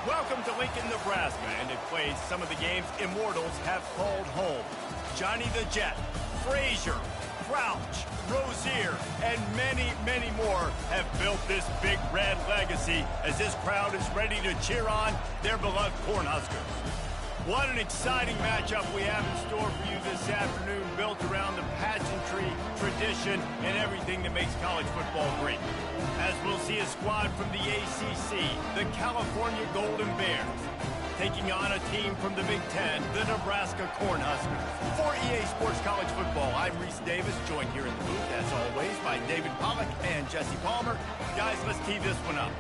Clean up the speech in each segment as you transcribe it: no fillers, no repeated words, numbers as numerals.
Welcome to Lincoln, Nebraska, and it plays some of the games immortals have called home. Johnny the Jet, Frazier, Crouch, Rozier, and many, many more have built this big red legacy as this crowd is ready to cheer on their beloved Cornhuskers. What an exciting matchup we have in store for you this afternoon, built around the pageantry, tradition, and everything that makes college football great. As we'll see a squad from the ACC, the California Golden Bears, taking on a team from the Big Ten, the Nebraska Cornhuskers. For EA Sports College Football, I'm Reese Davis, joined here in the booth, as always, by David Pollack and Jesse Palmer. Guys, let's tee this one up.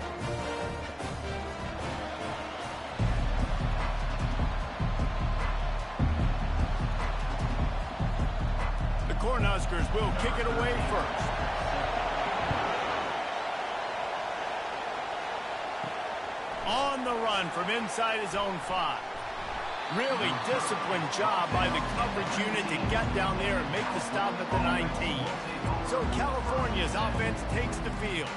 The Cornhuskers will kick it away first. On the run from inside his own 5. Really disciplined job by the coverage unit to get down there and make the stop at the 19. So California's offense takes the field.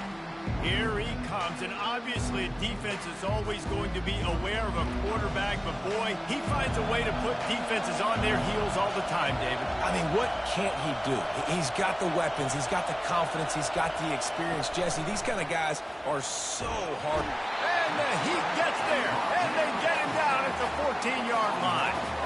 Here he comes, and obviously defense is always going to be aware of a quarterback, but boy, he finds a way to put defenses on their heels all the time, David. I mean, what can't he do? He's got the weapons, he's got the confidence, he's got the experience. Jesse, these kind of guys are so hard. And he gets there, and they get him down at the 14-yard line.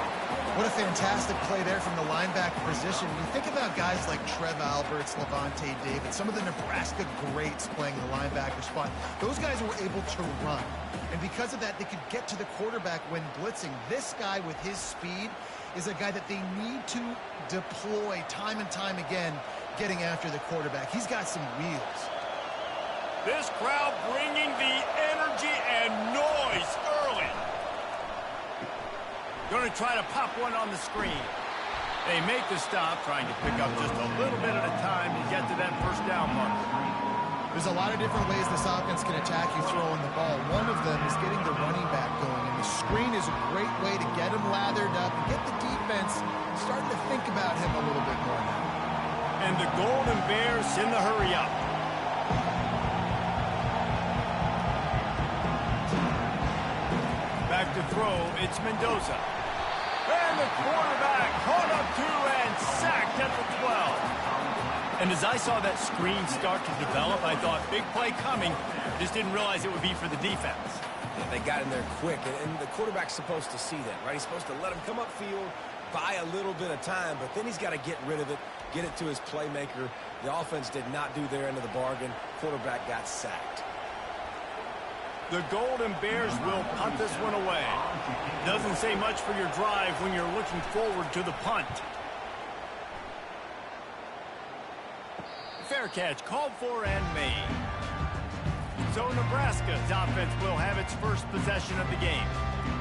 What a fantastic play there from the linebacker position. When you think about guys like Trev Alberts, Levante David, some of the Nebraska greats playing the linebacker spot, those guys were able to run. And because of that, they could get to the quarterback when blitzing. This guy with his speed is a guy that they need to deploy time and time again, getting after the quarterback. He's got some wheels. This crowd bringing the energy and noise early. Going to try to pop one on the screen. They make the stop, trying to pick up just a little bit at a time to get to that first down marker. There's a lot of different ways this offense can attack you throwing the ball. One of them is getting the running back going, and the screen is a great way to get him lathered up and get the defense starting to think about him a little bit more now. And the Golden Bears in the hurry up. Back to throw, it's Mendoza. And the quarterback caught up to and sacked at the 12. And as I saw that screen start to develop, I thought, big play coming. Just didn't realize it would be for the defense. Yeah, they got in there quick, and the quarterback's supposed to see that, right? He's supposed to let him come upfield, buy a little bit of time, but then he's got to get rid of it, get it to his playmaker. The offense did not do their end of the bargain. Quarterback got sacked. The Golden Bears will punt this one away. Doesn't say much for your drive when you're looking forward to the punt. Fair catch called for and made. So Nebraska's offense will have its first possession of the game.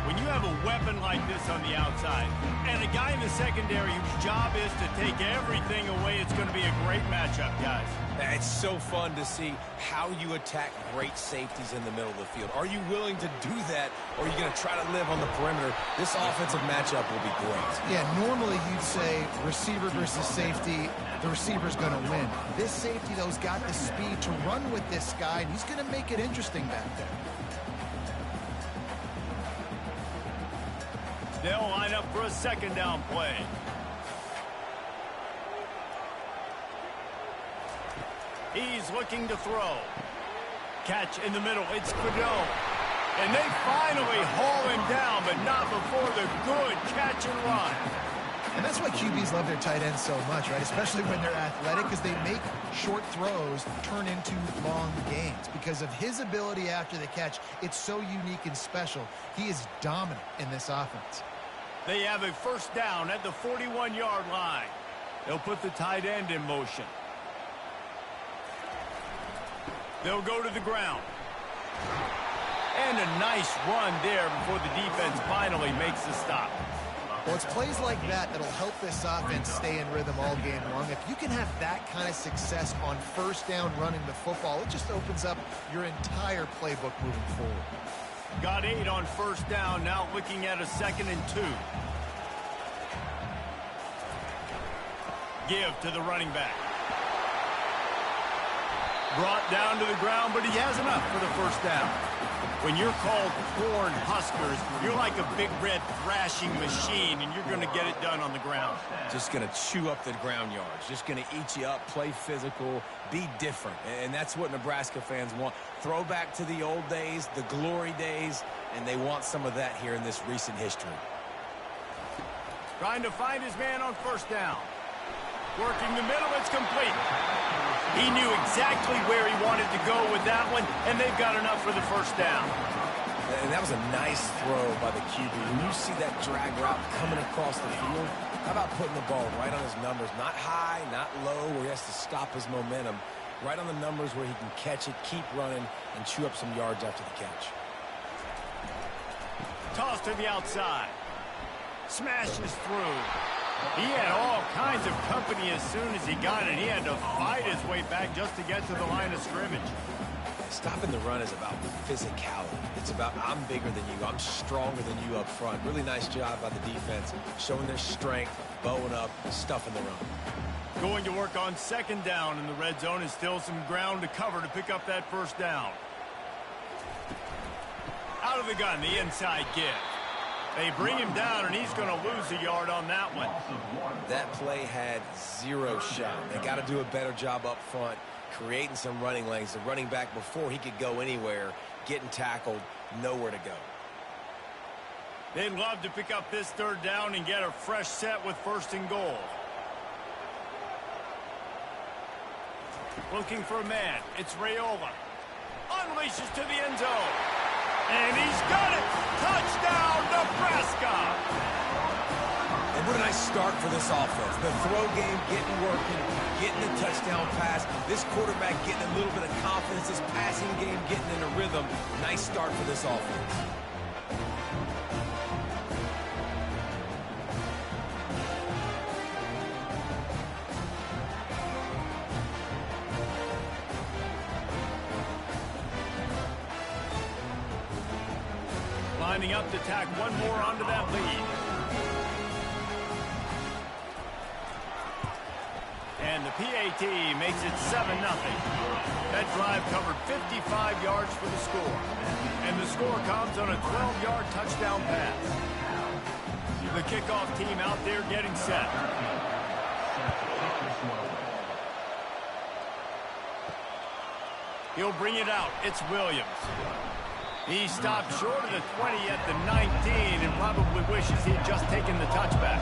When you have a weapon like this on the outside and a guy in the secondary whose job is to take everything away, it's going to be a great matchup, guys. It's so fun to see how you attack great safeties in the middle of the field. Are you willing to do that, or are you going to try to live on the perimeter? This offensive matchup will be great. Yeah, normally you'd say receiver versus safety, the receiver's going to win. This safety, though, has got the speed to run with this guy, and he's going to make it interesting back there. They'll line up for a second down play. He's looking to throw. Catch in the middle. It's Quidone. And they finally haul him down, but not before the good catch and run. And that's why QBs love their tight ends so much, right? Especially when they're athletic, because they make short throws turn into long gains. Because of his ability after the catch, it's so unique and special. He is dominant in this offense. They have a first down at the 41-yard line. They'll put the tight end in motion. They'll go to the ground. And a nice run there before the defense finally makes the stop. Well, it's plays like that that'll help this offense stay in rhythm all game long. If you can have that kind of success on first down running the football, it just opens up your entire playbook moving forward. Got 8 on first down, now looking at a 2nd and 2. Give to the running back. Brought down to the ground, but he has enough for the first down. When you're called corn huskers, you're like a big red thrashing machine, and you're going to get it done on the ground. Just going to chew up the ground yards. Just going to eat you up, play physical, be different. And that's what Nebraska fans want. Throwback to the old days, the glory days, and they want some of that here in this recent history. Trying to find his man on first down. Working the middle, it's complete. He knew exactly where he wanted to go with that one, and they've got enough for the first down. And that was a nice throw by the QB. When you see that drag route coming across the field, how about putting the ball right on his numbers? Not high, not low, where he has to stop his momentum. Right on the numbers where he can catch it, keep running, and chew up some yards after the catch. Toss to the outside. Smashes through. He had all kinds of company as soon as he got it. He had to fight his way back just to get to the line of scrimmage. Stopping the run is about physicality. It's about I'm bigger than you. I'm stronger than you up front. Really nice job by the defense, showing their strength, bowing up, stuffing the run. Going to work on second down in the red zone and still some ground to cover to pick up that first down. Out of the gun, the inside give. They bring him down, and he's going to lose a yard on that one. That play had zero shot. They got to do a better job up front, creating some running lanes. The running back, before he could go anywhere, getting tackled, nowhere to go. They'd love to pick up this third down and get a fresh set with first and goal. Looking for a man. It's Raiola. Unleashes to the end zone. And he's got it! Touchdown, Nebraska! And what a nice start for this offense. The throw game getting working, getting the touchdown pass. This quarterback getting a little bit of confidence. This passing game getting in a rhythm. Nice start for this offense. Lining up to tack one more onto that lead. And the PAT makes it 7-0. That drive covered 55 yards for the score. And the score comes on a 12-yard touchdown pass. The kickoff team out there getting set. He'll bring it out. It's Williams. He stopped short of the 20 at the 19 and probably wishes he'd just taken the touchback.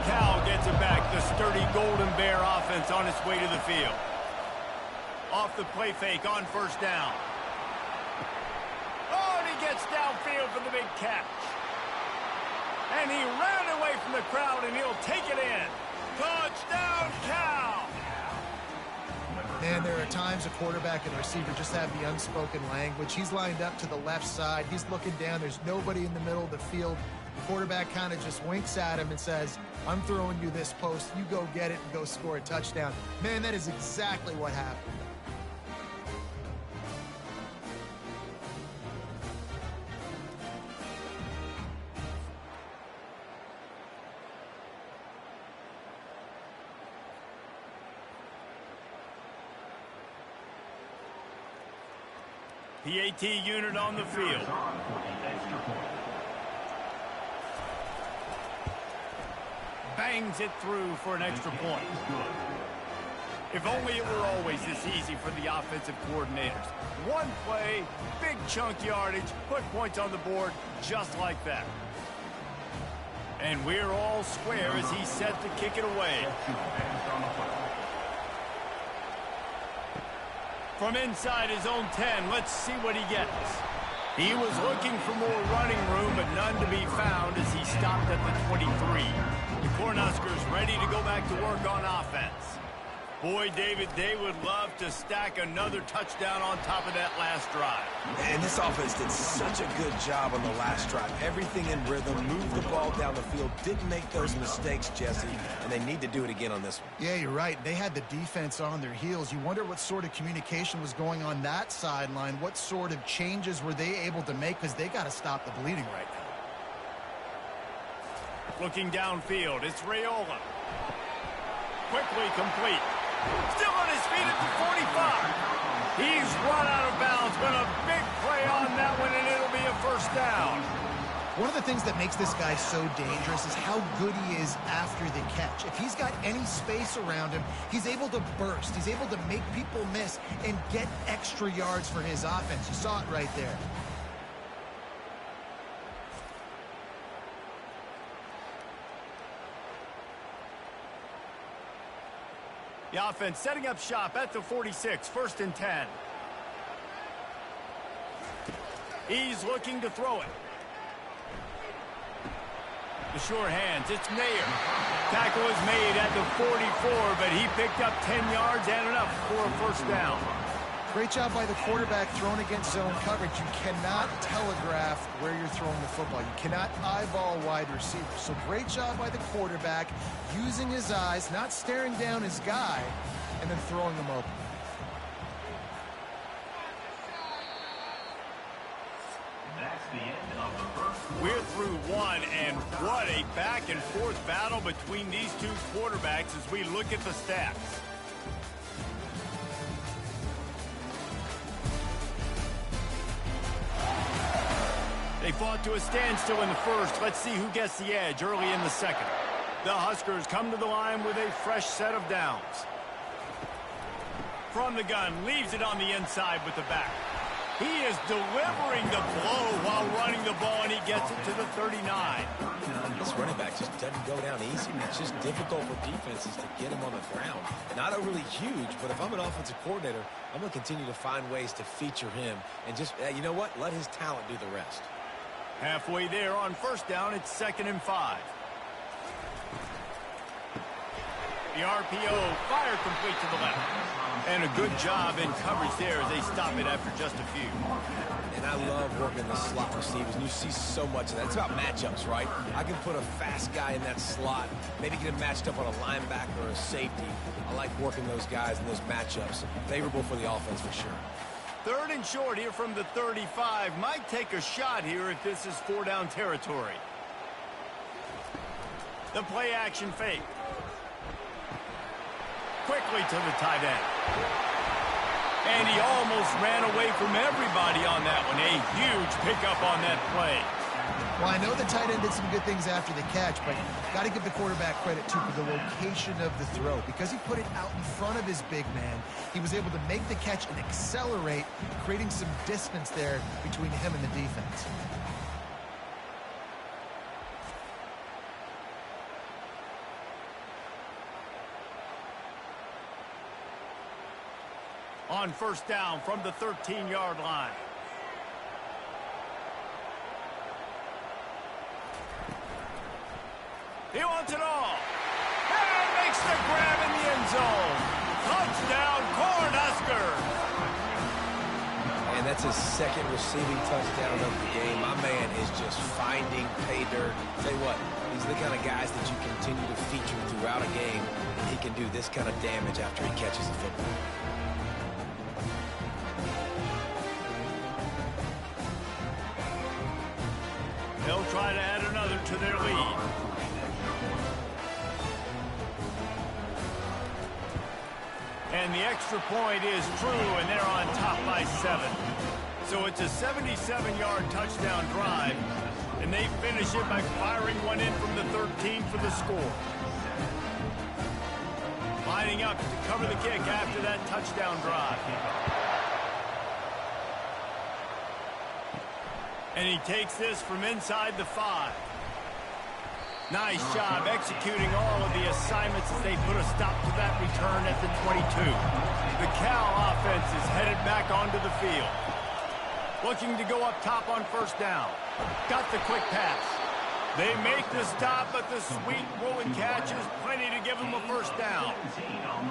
Cal gets it back. The sturdy Golden Bear offense on its way to the field. Off the play fake on first down. Oh, and he gets downfield for the big catch. And he ran away from the crowd, and he'll take it in. Touchdown, Cal! Man, there are times a quarterback and a receiver just have the unspoken language. He's lined up to the left side. He's looking down. There's nobody in the middle of the field. The quarterback kind of just winks at him and says, I'm throwing you this post. You go get it and go score a touchdown. Man, that is exactly what happened. PAT unit on the field. Bangs it through for an extra point. If only it were always this easy for the offensive coordinators. One play, big chunk yardage, put points on the board just like that. And we're all square as he's set to kick it away. From inside his own 10, let's see what he gets. He was looking for more running room, but none to be found as he stopped at the 23. The Cornhuskers ready to go back to work on offense. Boy, David, they would love to stack another touchdown on top of that last drive. And this offense did such a good job on the last drive. Everything in rhythm, moved the ball down the field, didn't make those mistakes, Jesse, and they need to do it again on this one. Yeah, you're right. They had the defense on their heels. You wonder what sort of communication was going on that sideline. What sort of changes were they able to make? Because they got to stop the bleeding right now. Looking downfield, it's Raiola. Quickly complete. Still on his feet at the 45. run out of bounds, but a big play on that one, and it'll be a first down. One of the things that makes this guy so dangerous is how good he is after the catch. If he's got any space around him, he's able to burst. He's able to make people miss and get extra yards for his offense. You saw it right there. The offense setting up shop at the 46, 1st and 10. He's looking to throw it. The sure hands, it's Mayer. Tackle is made at the 44, but he picked up 10 yards and enough for a first down. Great job by the quarterback thrown against zone coverage. You cannot telegraph where you're throwing the football. You cannot eyeball wide receivers. So great job by the quarterback using his eyes, not staring down his guy, and then throwing him open. We're through one, and what a back-and-forth battle between these two quarterbacks as we look at the stats. They fought to a standstill in the first. Let's see who gets the edge early in the second. The Huskers come to the line with a fresh set of downs. From the gun, leaves it on the inside with the back. He is delivering the blow while running the ball, and he gets it to the 39. This running back just doesn't go down easy. It's just difficult for defenses to get him on the ground. Not overly huge, but if I'm an offensive coordinator, I'm going to continue to find ways to feature him and just, you know what, let his talent do the rest. Halfway there on first down, it's 2nd and 5. The RPO fire complete to the left. And a good job in coverage there as they stop it after just a few. And I love working the slot receivers, and you see so much of that. It's about matchups, right? I can put a fast guy in that slot, maybe get him matched up on a linebacker or a safety. I like working those guys in those matchups. Favorable for the offense for sure. 3rd and short here from the 35. Might take a shot here if this is 4-down territory. The play action fake. Quickly to the tight end. And he almost ran away from everybody on that one. A huge pickup on that play. Well, I know the tight end did some good things after the catch, but got to give the quarterback credit, too, for the location of the throw. Because he put it out in front of his big man, he was able to make the catch and accelerate, creating some distance there between him and the defense. On first down from the 13-yard line. He wants it all. And makes the grab in the end zone. Touchdown, Cornhuskers. And that's his 2nd receiving touchdown of the game. My man is just finding pay dirt. Tell you what, he's the kind of guys that you continue to feature throughout a game. And he can do this kind of damage after he catches the football. They'll try to add another to their lead. And the extra point is true, and they're on top by 7. So it's a 77-yard touchdown drive, and they finish it by firing one in from the 13 for the score. Lining up to cover the kick after that touchdown drive. And he takes this from inside the 5. Nice job executing all of the assignments as they put a stop to that return at the 22. The Cal offense is headed back onto the field. Looking to go up top on first down. Got the quick pass. They make the stop, but the sweet rolling catch is plenty to give them a first down.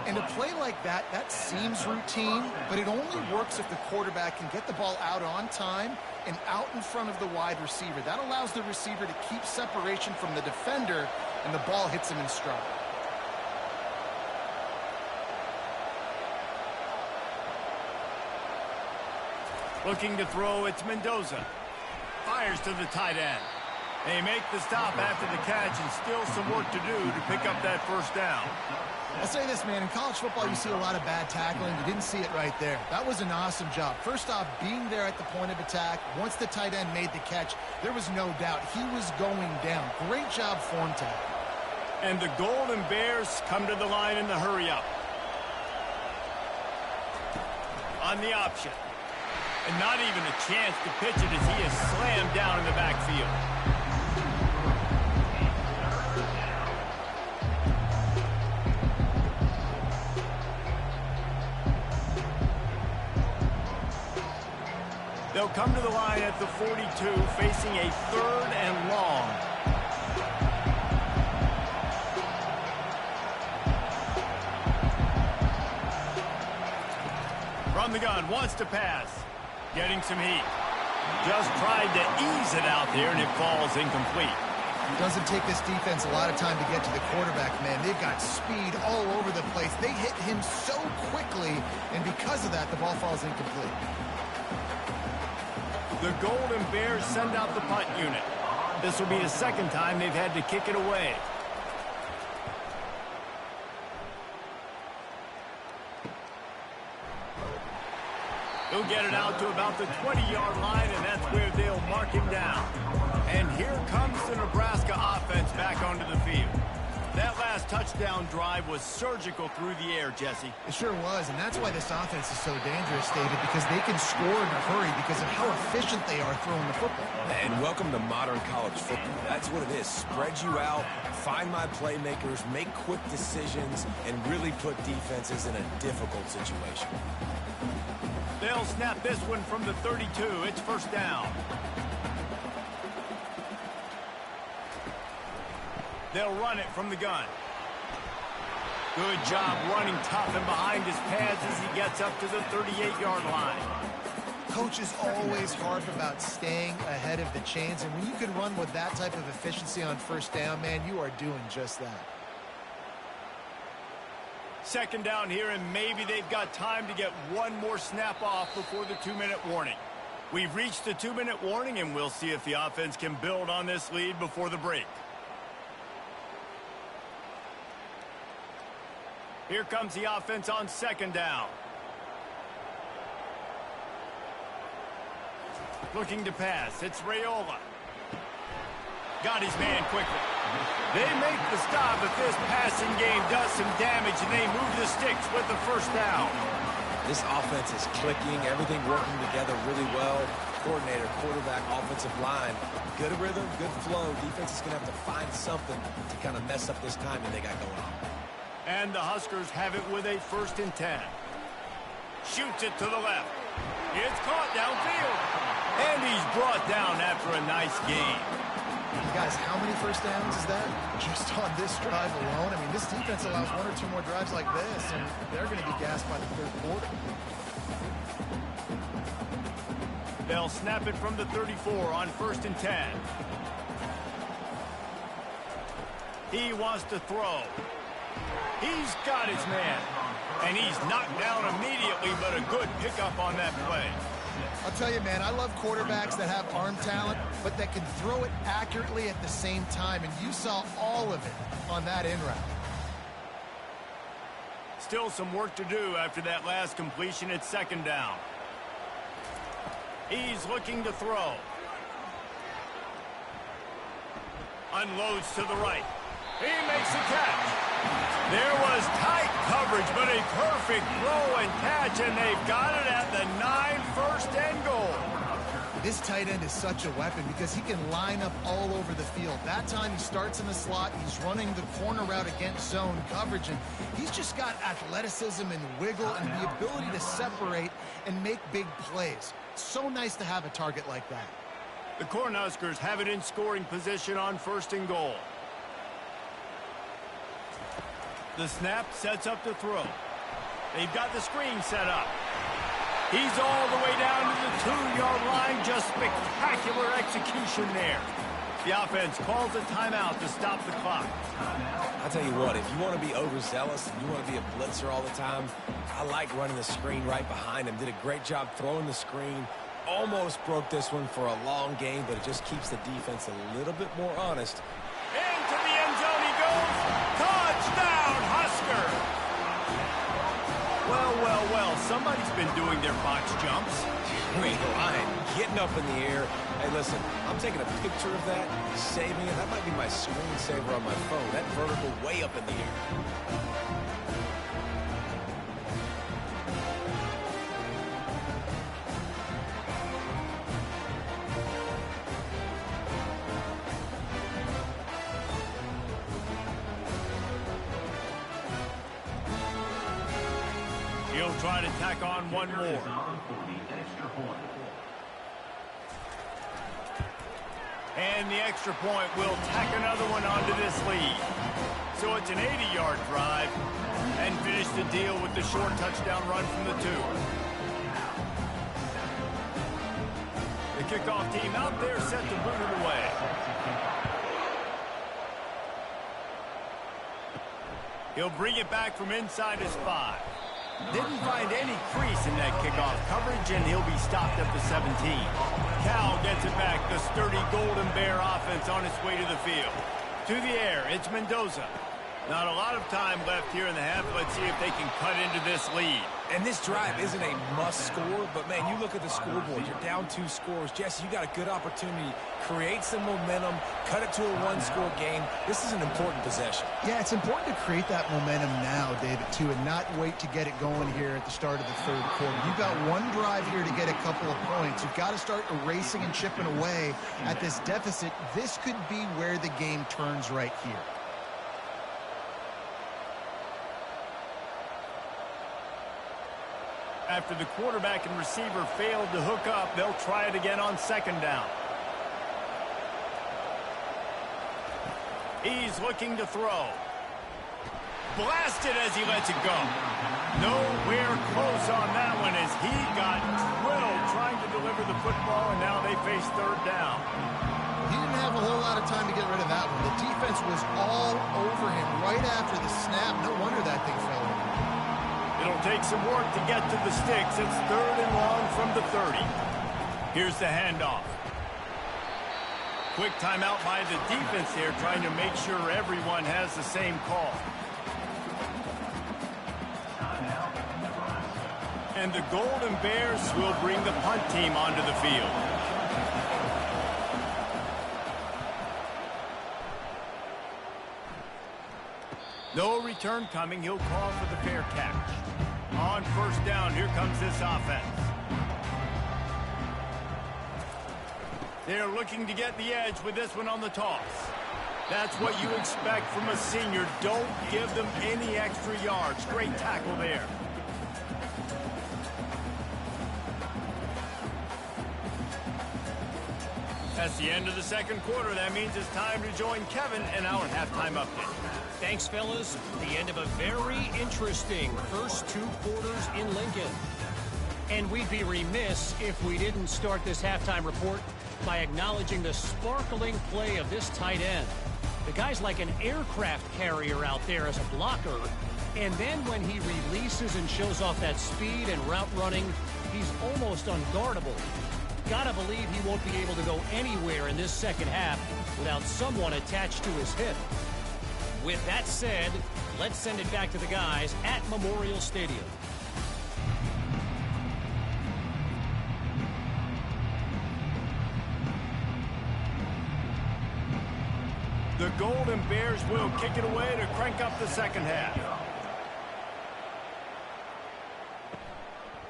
And a play like that, that seems routine, but it only works if the quarterback can get the ball out on time and out in front of the wide receiver. That allows the receiver to keep separation from the defender, and the ball hits him in stride. Looking to throw, it's Mendoza. Fires to the tight end. They make the stop after the catch and still some work to do to pick up that first down. I'll say this, man. In college football, you see a lot of bad tackling. You didn't see it right there. That was an awesome job. First off, being there at the point of attack. Once the tight end made the catch, there was no doubt he was going down. Great job form tackle. And the Golden Bears come to the line in the hurry-up. On the option. And not even a chance to pitch it as he is slammed down in the backfield. They'll come to the line at the 42, facing a 3rd and long. From the gun, wants to pass. Getting some heat. Just tried to ease it out there, and it falls incomplete. It doesn't take this defense a lot of time to get to the quarterback, man. They've got speed all over the place. They hit him so quickly, and because of that, the ball falls incomplete. The Golden Bears send out the punt unit. This will be the second time they've had to kick it away. He'll get it out to about the 20-yard line, and that's where they'll mark him down. And here comes the Nebraska offense back onto the field. That last touchdown drive was surgical through the air, Jesse. It sure was, and that's why this offense is so dangerous, David, because they can score in a hurry because of how efficient they are throwing the football. And welcome to modern college football. That's what it is. Spread you out, find my playmakers, make quick decisions, and really put defenses in a difficult situation. They'll snap this one from the 32. It's first down. They'll run it from the gun. Good job running tough and behind his pads as he gets up to the 38-yard line. Coaches always harp about staying ahead of the chains, and when you can run with that type of efficiency on first down, man, you are doing just that. Second down here, and maybe they've got time to get one more snap off before the 2-minute warning. We've reached the 2-minute warning, and we'll see if the offense can build on this lead before the break. Here comes the offense on second down. Looking to pass. It's Raiola. Got his man quickly. They make the stop, but this passing game does some damage, and they move the sticks with the first down. This offense is clicking, everything working together really well. Coordinator, quarterback, offensive line, good rhythm, good flow. Defense is going to have to find something to kind of mess up this timing they got going on. And the Huskers have it with a 1st and 10. Shoots it to the left. It's caught downfield. And he's brought down after a nice game. Guys, how many first downs is that? Just on this drive alone? I mean, this defense allows 1 or 2 more drives like this, and they're going to be gassed by the 3rd quarter. They'll snap it from the 34 on 1st and 10. He wants to throw. He's got his man. And he's knocked down immediately, but a good pickup on that play. I'll tell you, man, I love quarterbacks that have arm talent, but that can throw it accurately at the same time. And you saw all of it on that in route. Still some work to do after that last completion at second down. He's looking to throw. Unloads to the right. He makes the catch. There was tight coverage, but a perfect throw and catch, and they've got it at the 9, 1st and goal. This tight end is such a weapon because he can line up all over the field. That time he starts in the slot, he's running the corner route against zone coverage, and he's just got athleticism and wiggle and the ability to separate and make big plays. So nice to have a target like that. The Cornhuskers have it in scoring position on 1st and goal. The snap sets up the throw. They've got the screen set up. He's all the way down to the 2-yard line. Just spectacular execution there. The offense calls a timeout to stop the clock. I'll tell you what, if you want to be overzealous and you want to be a blitzer all the time, I like running the screen right behind him. Did a great job throwing the screen, almost broke this one for a long game, but it just keeps the defense a little bit more honest. Into the end zone he goes. Touchdown, Husker! Well, well, well, somebody's been doing their box jumps. Great line, getting up in the air. Hey, listen, I'm taking a picture of that, saving it. That might be my screensaver on my phone. That vertical way up in the air. He'll try to tack on one more. And the extra point will tack another one onto this lead. So it's an 80-yard drive and finish the deal with the short touchdown run from the 2. The kickoff team out there set to boot it away. He'll bring it back from inside his 5. Didn't find any crease in that kickoff coverage, and he'll be stopped at the 17. Cal gets it back. The sturdy Golden Bear offense on its way to the field. To the air, it's Mendoza. Not a lot of time left here in the half. Let's see if they can cut into this lead. And this drive isn't a must score, but, man, you look at the scoreboard. You're down 2 scores. Jesse, you got a good opportunity. Create some momentum. Cut it to a 1-score game. This is an important possession. Yeah, it's important to create that momentum now, David, too, and not wait to get it going here at the start of the 3rd quarter. You've got one drive here to get a couple of points. You've got to start erasing and chipping away at this deficit. This could be where the game turns right here. After the quarterback and receiver failed to hook up, they'll try it again on 2nd down. He's looking to throw. Blasted as he lets it go. Nowhere close on that one as he got drilled trying to deliver the football, and now they face 3rd down. He didn't have a whole lot of time to get rid of that one. The defense was all over him right after the snap. No wonder that thing fell in. It'll take some work to get to the sticks. It's 3rd and long from the 30. Here's the handoff. Quick timeout by the defense there, trying to make sure everyone has the same call. And the Golden Bears will bring the punt team onto the field. No return coming. He'll call for the fair catch. On 1st down, here comes this offense. They're looking to get the edge with this one on the toss. That's what you expect from a senior. Don't give them any extra yards. Great tackle there. That's the end of the 2nd quarter. That means it's time to join Kevin in our halftime update. Thanks, fellas. The end of a very interesting first 2 quarters in Lincoln. And we'd be remiss if we didn't start this halftime report by acknowledging the sparkling play of this tight end. The guy's like an aircraft carrier out there as a blocker. And then when he releases and shows off that speed and route running, he's almost unguardable. Gotta believe he won't be able to go anywhere in this 2nd half without someone attached to his hip. With that said, let's send it back to the guys at Memorial Stadium. The Golden Bears will kick it away to crank up the 2nd half.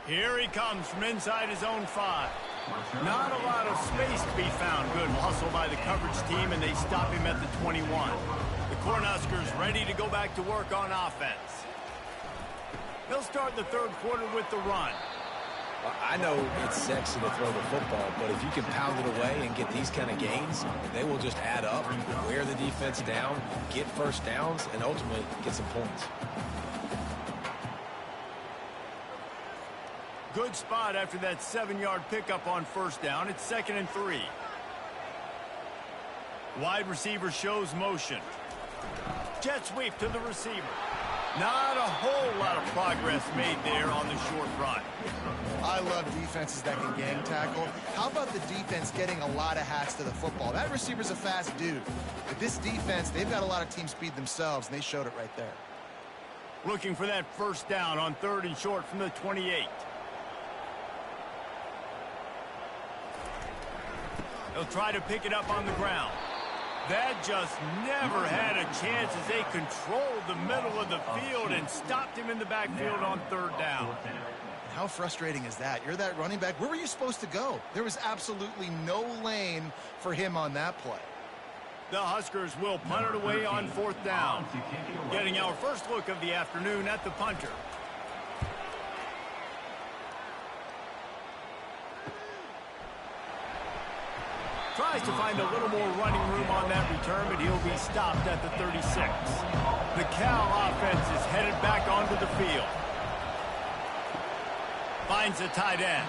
Here he comes from inside his own 5. Not a lot of space to be found. Good hustle by the coverage team, and they stop him at the 21. The Cornhuskers ready to go back to work on offense. They'll start the 3rd quarter with the run. I know it's sexy to throw the football, but if you can pound it away and get these kind of gains, they will just add up, wear the defense down, get 1st downs, and ultimately get some points. Good spot after that 7-yard pickup on 1st down. It's 2nd and 3. Wide receiver shows motion. Jet sweep to the receiver. Not a whole lot of progress made there on the short run. I love defenses that can gang tackle. How about the defense getting a lot of hats to the football? That receiver's a fast dude. But this defense, they've got a lot of team speed themselves, and they showed it right there. Looking for that first down on 3rd and short from the 28. They'll try to pick it up on the ground. That just never had a chance as they controlled the middle of the field and stopped him in the backfield on 3rd down. How frustrating is that? You're that running back. Where were you supposed to go? There was absolutely no lane for him on that play. The Huskers will punt it away on 4th down. Getting our first look of the afternoon at the punter. Tries to find a little more running room on that return, but he'll be stopped at the 36. The Cal offense is headed back onto the field. Finds a tight end.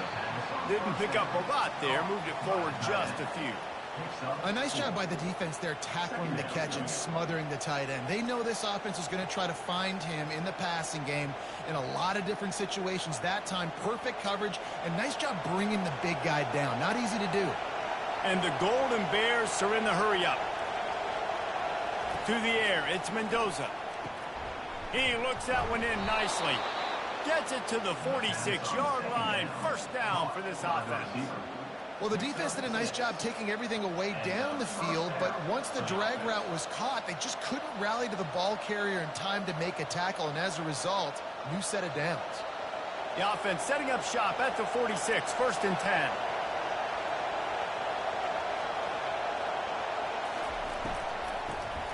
Didn't pick up a lot there, moved it forward just a few. A nice job by the defense there tackling the catch and smothering the tight end. They know this offense is going to try to find him in the passing game in a lot of different situations. That time, perfect coverage, and nice job bringing the big guy down. Not easy to do. And the Golden Bears are in the hurry-up. To the air, it's Mendoza. He looks that one in nicely. Gets it to the 46-yard line. First down for this offense. Well, the defense did a nice job taking everything away down the field, but once the drag route was caught, they just couldn't rally to the ball carrier in time to make a tackle, and as a result, new set of downs. The offense setting up shop at the 46, 1st and 10.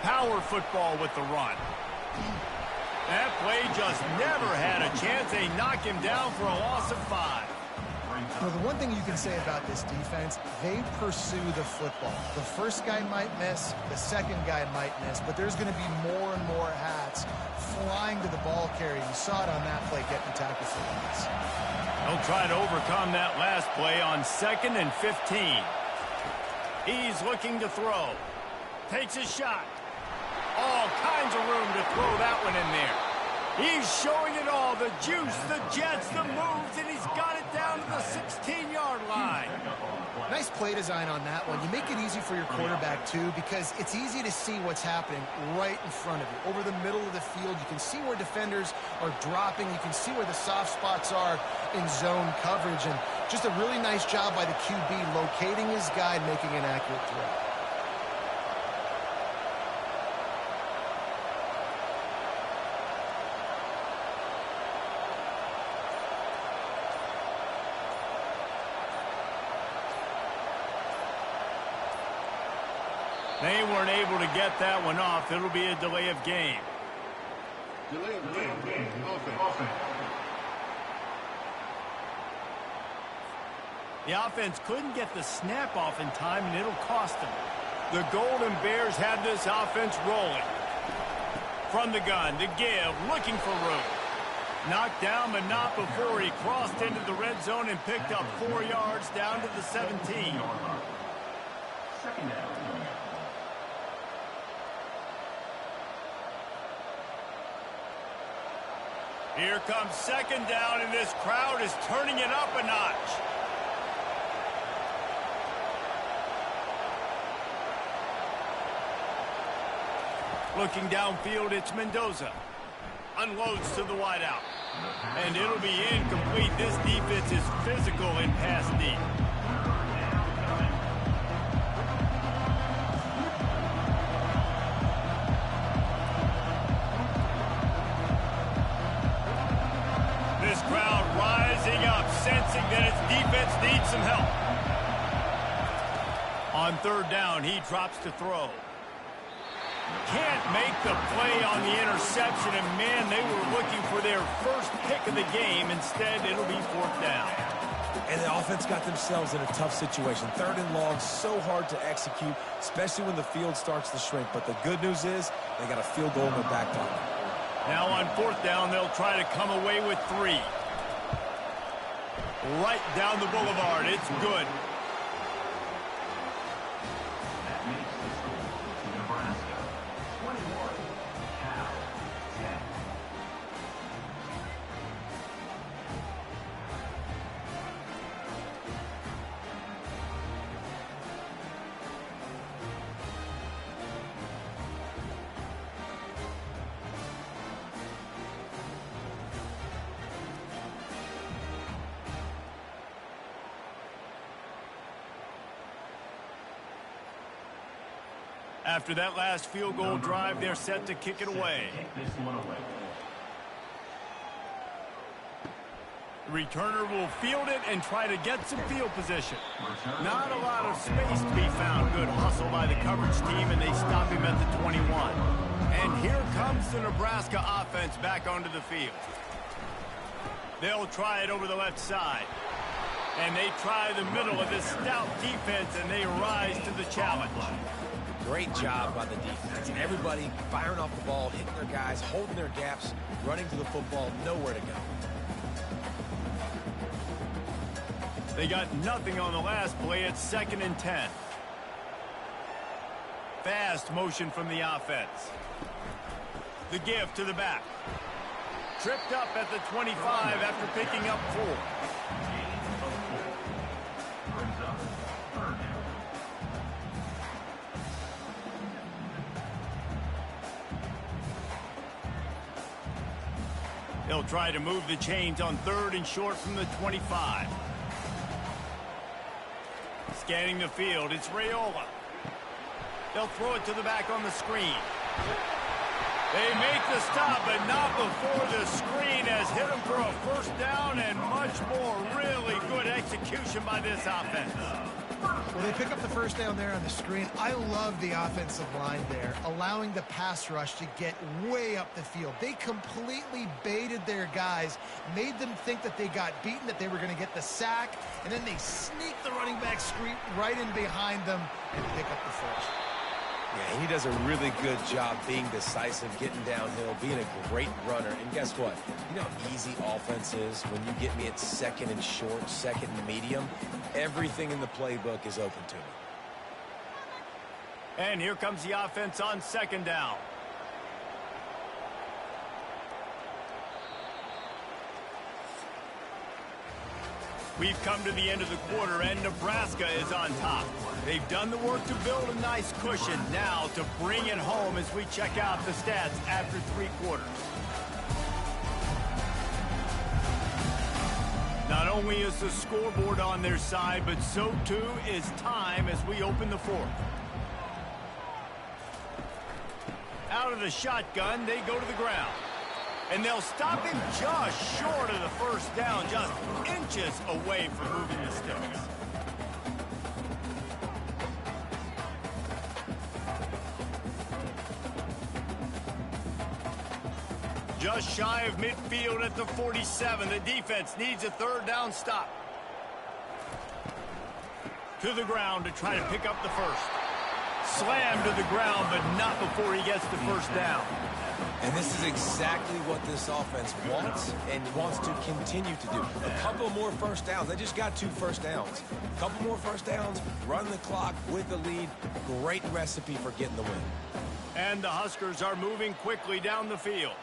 Power football with the run. That play just never had a chance. They knock him down for a loss of 5. Well, the one thing you can say about this defense, they pursue the football. The first guy might miss, the second guy might miss, but there's going to be more and more hats flying to the ball carrier. You saw it on that play getting tackled for loss. They'll try to overcome that last play on 2nd and 15. He's looking to throw. Takes a shot. All kinds of room to throw that one in there. He's showing it all, the juice, the jets, the moves, and he's got it down to the 16-yard line. Nice play design on that one. You make it easy for your quarterback, too, because it's easy to see what's happening right in front of you. Over the middle of the field, you can see where defenders are dropping. You can see where the soft spots are in zone coverage. And just a really nice job by the QB locating his guy and making an accurate throw. They weren't able to get that one off. It'll be a delay of game. Delay of game. Offense. The offense couldn't get the snap off in time, and it'll cost them. The Golden Bears had this offense rolling. From the gun to give, looking for room. Knocked down, but not before he crossed into the red zone and picked up 4 yards down to the 17. Second down. Here comes 2nd down, and this crowd is turning it up a notch. Looking downfield, it's Mendoza. Unloads to the wideout. And it'll be incomplete. This defense is physical in pass deep. This crowd rising up, sensing that its defense needs some help. On 3rd down, he drops to throw. Can't make the play on the interception, and man, they were looking for their first pick of the game. Instead, it'll be 4th down. And the offense got themselves in a tough situation. 3rd and long, so hard to execute, especially when the field starts to shrink. But the good news is they got a field goal in their back pocket. Now on 4th down, they'll try to come away with 3. Right down the boulevard. It's good. That makes the score to Nebraska. 21, Cal 10. After that last field goal drive, they're set to kick it away. Kick this one away. The returner will field it and try to get some field position. Not a lot of space to be found. Good hustle by the coverage team, and they stop him at the 21. And here comes the Nebraska offense back onto the field. They'll try it over the left side. And they try the middle of this stout defense, and they rise to the challenge. Great job by the defense. Everybody firing off the ball, hitting their guys, holding their gaps, running to the football, nowhere to go. They got nothing on the last play. It's 2nd and 10. Fast motion from the offense. The give to the back. Tripped up at the 25 after picking up 4. Brings up 3rd down. They'll try to move the chains on 3rd and short from the 25. Scanning the field, it's Raiola. They'll throw it to the back on the screen. They make the stop, but not before the screen has hit them for a 1st down and much more. Really good execution by this offense. Well, they pick up the 1st down there on the screen. I love the offensive line there, allowing the pass rush to get way up the field. They completely baited their guys, made them think that they got beaten, that they were going to get the sack, and then they sneak the running back screen right in behind them and pick up the 1st. Yeah, he does a really good job being decisive, getting downhill, being a great runner. And guess what? You know how easy offense is when you get me at 2nd and short, 2nd and medium? Everything in the playbook is open to me. And here comes the offense on 2nd down. We've come to the end of the quarter, and Nebraska is on top. They've done the work to build a nice cushion. Now to bring it home as we check out the stats after 3 quarters. Not only is the scoreboard on their side, but so too is time as we open the 4th. Out of the shotgun, they go to the ground. And they'll stop him just short of the 1st down, just inches away from moving the sticks. Just shy of midfield at the 47. The defense needs a 3rd down stop. To the ground to try to pick up the 1st. Slammed to the ground, but not before he gets the 1st down. And this is exactly what this offense wants and wants to continue to do. A couple more 1st downs. They just got 2 1st downs. A couple more 1st downs, run the clock with the lead. Great recipe for getting the win. And the Huskers are moving quickly down the field.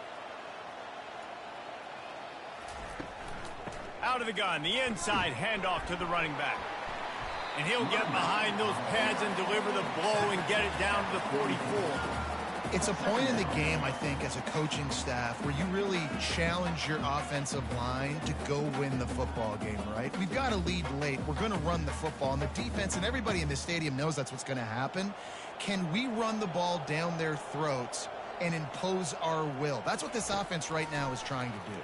Out of the gun, the inside handoff to the running back. And he'll get behind those pads and deliver the blow and get it down to the 44. It's a point in the game, I think, as a coaching staff where you really challenge your offensive line to go win the football game, right? We've got to lead late. We're going to run the football. And the defense and everybody in this stadium knows that's what's going to happen. Can we run the ball down their throats and impose our will? That's what this offense right now is trying to do.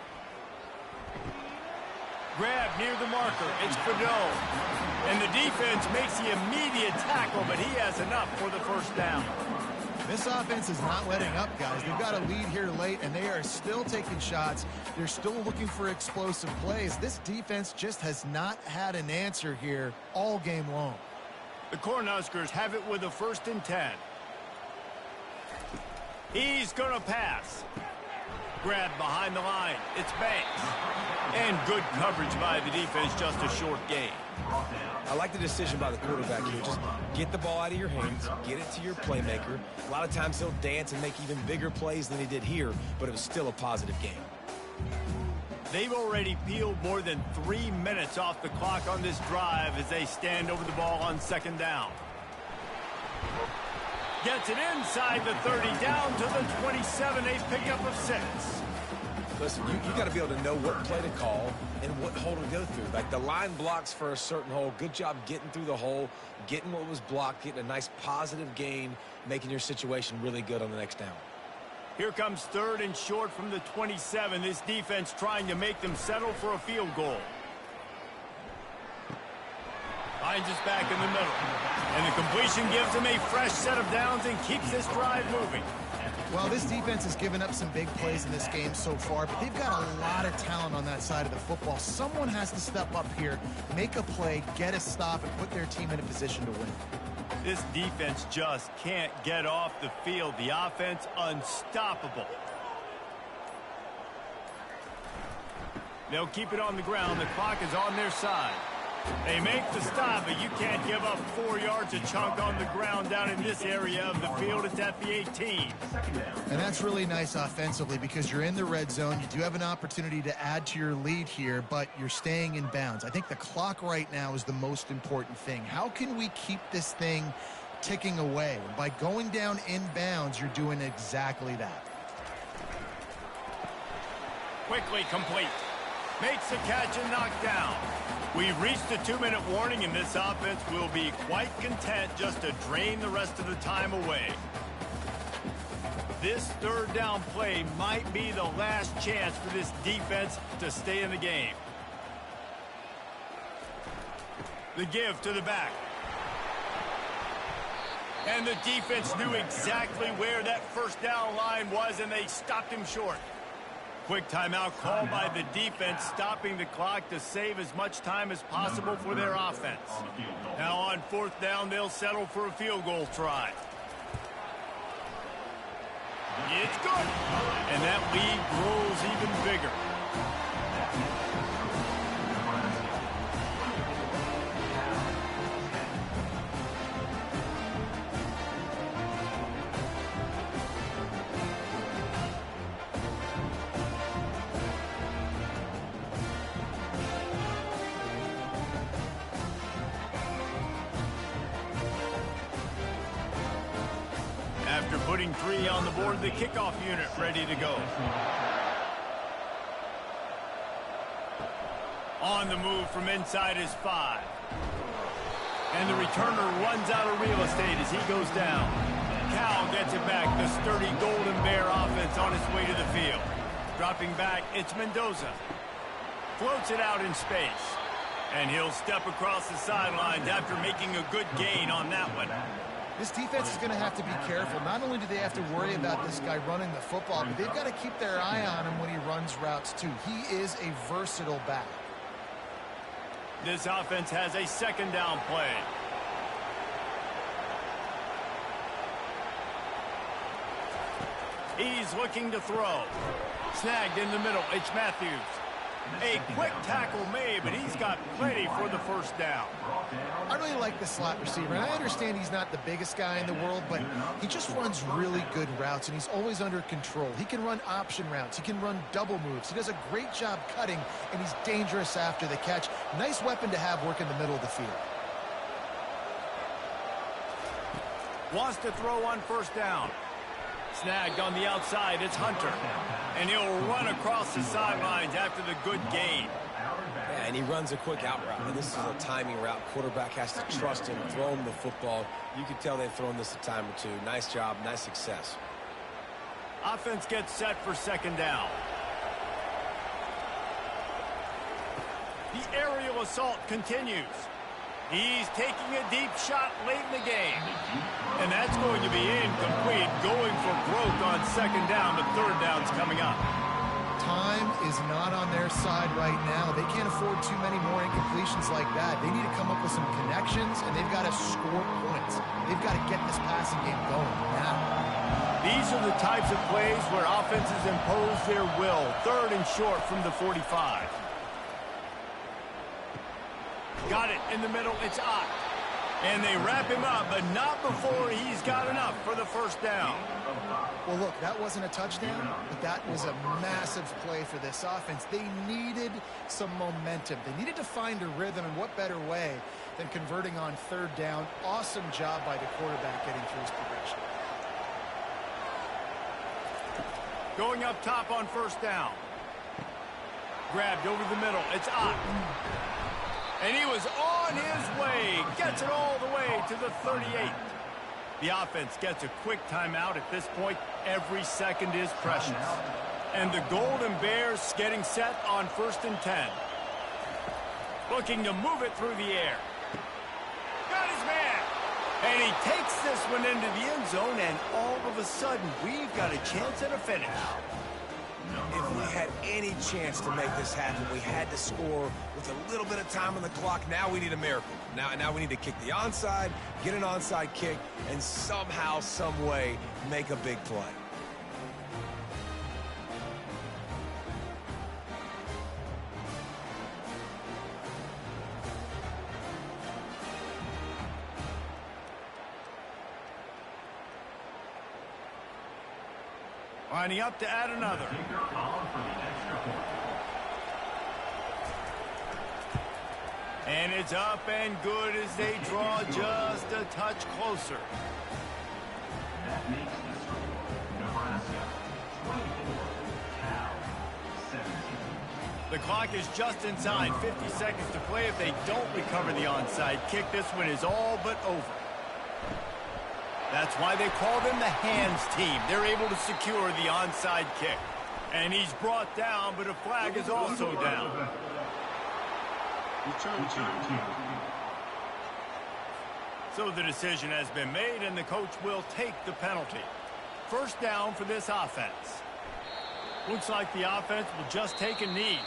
Grab near the marker. It's Fadeau. And the defense makes the immediate tackle, but he has enough for the 1st down. This offense is not letting up, guys. They've got a lead here late, and they are still taking shots. They're still looking for explosive plays. This defense just has not had an answer here all game long. The Cornhuskers have it with a 1st and 10. He's going to pass. Grab behind the line. It's Banks. And good coverage by the defense, just a short gain. I like the decision by the quarterback here. Just get the ball out of your hands, get it to your playmaker. A lot of times he'll dance and make even bigger plays than he did here, but it was still a positive game. They've already peeled more than 3 minutes off the clock on this drive as they stand over the ball on 2nd down. Gets it inside the 30, down to the 27, a pickup of 6. Listen, you got to be able to know what play to call and what hole to go through. Like the line blocks for a certain hole. Good job getting through the hole, getting what was blocked, getting a nice positive gain, making your situation really good on the next down. Here comes 3rd and short from the 27. This defense trying to make them settle for a field goal. Finds us back in the middle. And the completion gives them a fresh set of downs and keeps this drive moving. Well, this defense has given up some big plays in this game so far, but they've got a lot of talent on that side of the football. Someone has to step up here, make a play, get a stop, and put their team in a position to win. This defense just can't get off the field. The offense unstoppable. They'll keep it on the ground. The clock is on their side. They make the stop, but you can't give up 4 yards a chunk on the ground down in this area of the field. It's at the 18. And that's really nice offensively because you're in the red zone. You do have an opportunity to add to your lead here, but you're staying in bounds. I think the clock right now is the most important thing. How can we keep this thing ticking away? And by going down in bounds, you're doing exactly that. Quickly complete. Makes the catch and knocked down. We've reached the 2-minute warning, and this offense will be quite content just to drain the rest of the time away. This 3rd down play might be the last chance for this defense to stay in the game. The give to the back. And the defense knew exactly where that 1st down line was, and they stopped him short. Quick timeout called by the defense, stopping the clock to save as much time as possible for their offense. Now on 4th down, they'll settle for a field goal try. It's good. And that lead grows even bigger. After putting 3 on the board, the kickoff unit ready to go. On the move from inside his 5. And the returner runs out of real estate as he goes down. Cal gets it back. The sturdy Golden Bear offense on its way to the field. Dropping back, it's Mendoza. Floats it out in space. And he'll step across the sidelines after making a good gain on that one. This defense is going to have to be careful. Not only do they have to worry about this guy running the football, but they've got to keep their eye on him when he runs routes too. He is a versatile back. This offense has a 2nd down play. He's looking to throw. Snagged in the middle. It's Matthews. A quick tackle made, but he's got plenty for the 1st down. I really like the slot receiver, and I understand he's not the biggest guy in the world, but he just runs really good routes, and he's always under control. He can run option routes. He can run double moves. He does a great job cutting, and he's dangerous after the catch. Nice weapon to have work in the middle of the field. Wants to throw on 1st down. Snagged on the outside, it's Hunter. And he'll run across the sidelines after the good gain. Yeah, and he runs a quick out route. And this is a timing route. Quarterback has to trust him, throw him the football. You can tell they've thrown this a time or two. Nice job, nice success. Offense gets set for 2nd down. The aerial assault continues. He's taking a deep shot late in the game. And that's going to be incomplete, going for broke on 2nd down, but 3rd down's coming up. Time is not on their side right now. They can't afford too many more incompletions like that. They need to come up with some connections, and they've got to score points. They've got to get this passing game going now. These are the types of plays where offenses impose their will. 3rd and short from the 45. Got it in the middle. It's Ott. And they wrap him up, but not before he's got enough for the 1st down. Well, look, that wasn't a touchdown, but that was a massive play for this offense. They needed some momentum. They needed to find a rhythm, and what better way than converting on 3rd down. Awesome job by the quarterback getting through his progression. Going up top on 1st down. Grabbed over the middle. It's Ncaa. And he was on his way. Gets it all the way to the 38. The offense gets a quick timeout at this point. Every second is precious. And the Golden Bears getting set on 1st and 10. Looking to move it through the air. Got his man. And he takes this one into the end zone, and all of a sudden, we've got a chance at a finish. If we had any chance to make this happen, we had to score with a little bit of time on the clock. Now we need a miracle. Now we need to kick the onside, get an onside kick, and somehow, some way, make a big play. Lining up to add another. And it's up and good as they draw just a touch closer. That makes the score Nebraska 24, Cal 17. The clock is just inside 50 seconds to play. If they don't recover the onside kick, this one is all but over. That's why they call them the hands team. They're able to secure the onside kick. And he's brought down, but a flag is also down. So the decision has been made, and the coach will take the penalty. 1st down for this offense. Looks like the offense will just take a knee.